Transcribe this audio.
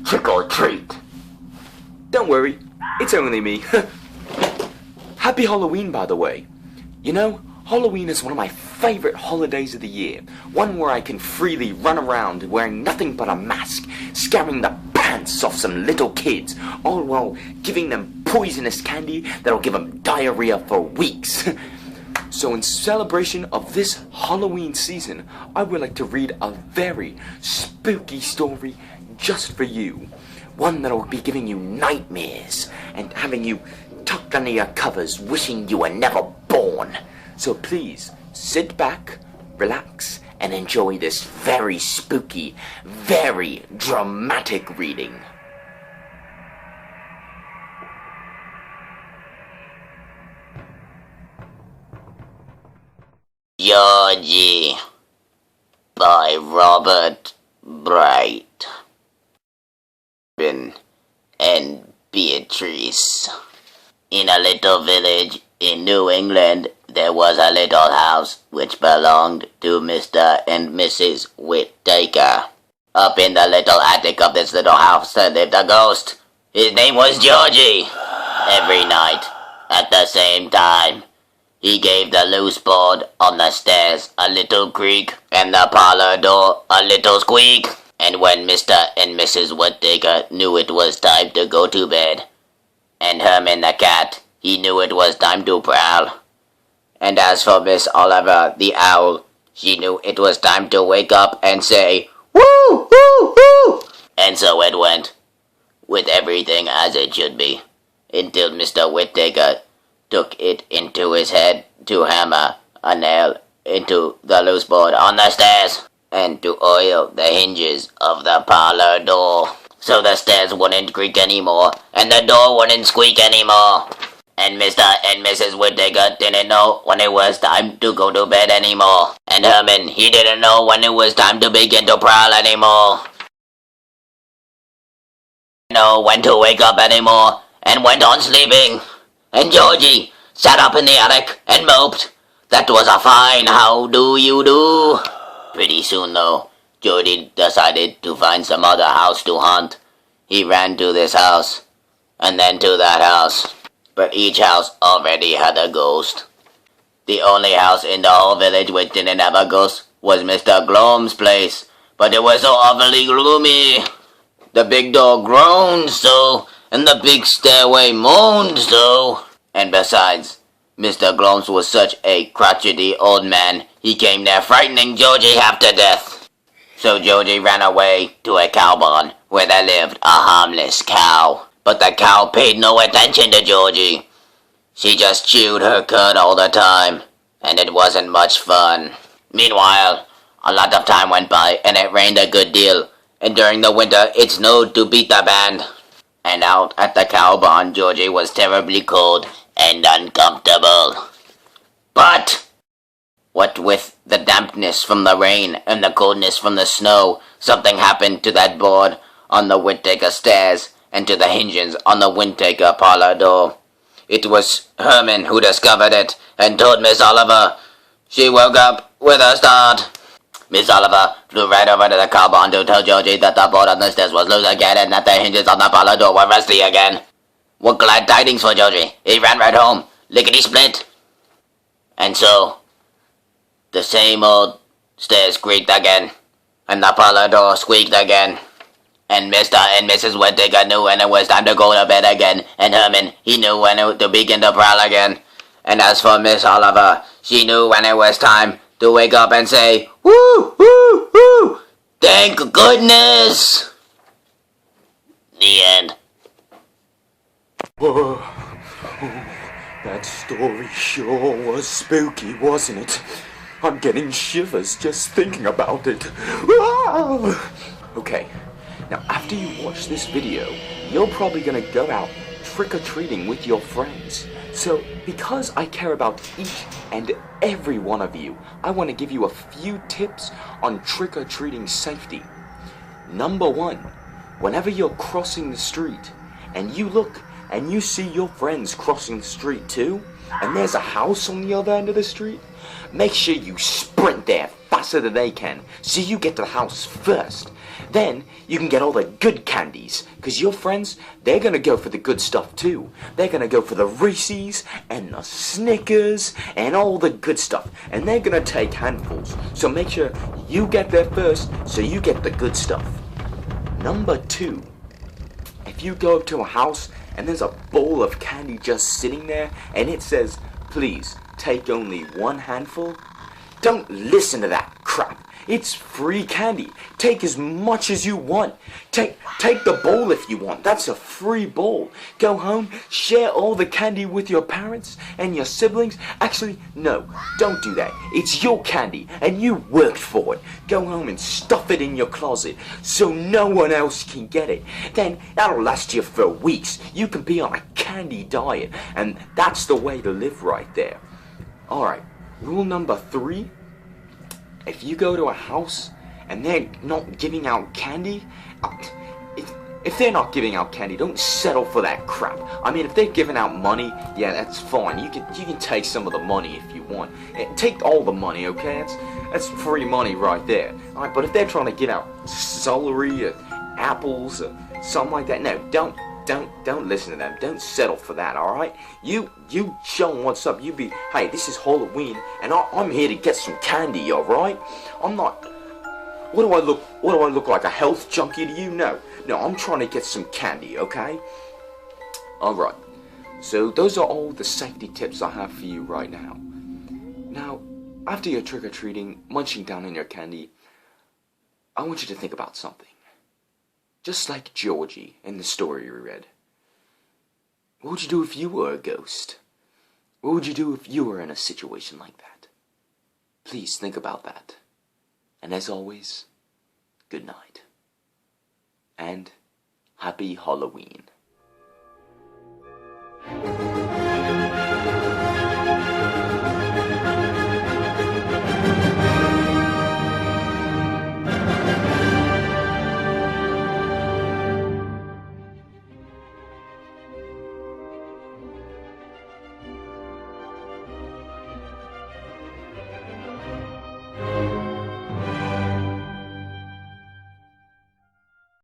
Trick or treat. Don't worry, it's only me. Happy Halloween, by the way. You know, Halloween is one of my favorite holidays of the year. One where I can freely run around wearing nothing but a mask, scaring the pants off some little kids, all while giving them poisonous candy that'll give them diarrhea for weeks. So in celebration of this Halloween season, I would like to read a very spooky story just for you. One that'll be giving you nightmares and having you tucked under your covers wishing you were never born. So please, sit back, relax, and enjoy this very spooky, very dramatic reading. Georgie by Robert Bright. And Beatrice. In a little village in New England, there was a little house which belonged to Mr. and Mrs. Whittaker. Up in the little attic of this little house there lived a ghost. His name was Georgie. Every night, at the same time, he gave the loose board on the stairs a little creak and the parlor door a little squeak. And when Mr. and Mrs. Whittaker knew it was time to go to bed, and Herman the cat, he knew it was time to prowl. And as for Miss Oliver the owl, she knew it was time to wake up and say, "Woo, woo, woo!" And so it went, with everything as it should be, until Mr. Whittaker took it into his head to hammer a nail into the loose board on the stairs, and to oil the hinges of the parlor door, so the stairs wouldn't creak anymore, and the door wouldn't squeak anymore. And Mr. and Mrs. Whittaker didn't know when it was time to go to bed anymore, and Herman, he didn't know when it was time to begin to prowl anymore. Know when to wake up anymore, and went on sleeping. And Georgie sat up in the attic and moped. That was a fine how do you do. Pretty soon, though, Georgie decided to find some other house to haunt. He ran to this house, and then to that house, but each house already had a ghost. The only house in the whole village which didn't have a ghost was Mr. Gloam's place, but it was so awfully gloomy. The big door groaned so, and the big stairway moaned so. And besides, Mr. Gloam's was such a crotchety old man, he came there frightening Georgie half to death. So Georgie ran away to a cow barn where there lived a harmless cow. But the cow paid no attention to Georgie. She just chewed her cud all the time, and it wasn't much fun. Meanwhile, a lot of time went by and it rained a good deal, and during the winter it snowed to beat the band. And out at the cow barn, Georgie was terribly cold and uncomfortable. But what with the dampness from the rain and the coldness from the snow, something happened to that board on the Whittaker stairs and to the hinges on the Whittaker parlor door. It was Herman who discovered it and told Miss Oliver. She woke up with a start. Miss Oliver flew right over to the cow barn to tell Georgie that the board on the stairs was loose again and that the hinges on the parlor door were rusty again. What glad tidings for Georgie. He ran right home, lickety-split. And so, the same old stairs creaked again, and the parlor door squeaked again. And Mr. and Mrs. Whittaker knew when it was time to go to bed again, and Herman, he knew when to begin to prowl again. And as for Miss Oliver, she knew when it was time to wake up and say, "Woo, woo, woo! Thank goodness!" The end. Whoa. That story sure was spooky, wasn't it? I'm getting shivers just thinking about it. Ah! Okay, now after you watch this video, you're probably gonna go out trick-or-treating with your friends. So, because I care about each and every one of you, I want to give you a few tips on trick-or-treating safety. Number 1, whenever you're crossing the street, and you look and you see your friends crossing the street too, and there's a house on the other end of the street, make sure you sprint there faster than they can, so you get to the house first. Then you can get all the good candies, because your friends, they're going to go for the good stuff too. They're going to go for the Reese's and the Snickers and all the good stuff, and they're going to take handfuls. So make sure you get there first, so you get the good stuff. Number 2, if you go up to a house and there's a bowl of candy just sitting there and it says, please take only 1 handful, don't listen to that crap. It's free candy. Take as much as you want. Take the bowl if you want. That's a free bowl. Go home, share all the candy with your parents and your siblings. Actually, no, don't do that. It's your candy and you worked for it. Go home and stuff it in your closet so no one else can get it. Then that'll last you for weeks. You can be on a candy diet, and that's the way to live right there. Alright, rule number 3. If you go to a house and they're not giving out candy, if they're not giving out candy, don't settle for that crap. I mean, if they're giving out money, yeah, that's fine. You can take some of the money if you want. Take all the money, okay? That's free money right there. All right, but if they're trying to give out celery or apples or something like that, no, don't listen to them. Don't settle for that, alright? You show them what's up. You be, hey, this is Halloween, and I'm here to get some candy, alright? I'm not, what do I look like, a health junkie to you? No, I'm trying to get some candy, okay? Alright, so those are all the safety tips I have for you right now. Now, after your trick-or-treating, munching down on your candy, I want you to think about something. Just like Georgie in the story we read. What would you do if you were a ghost? What would you do if you were in a situation like that? Please think about that. And as always, good night. And happy Halloween.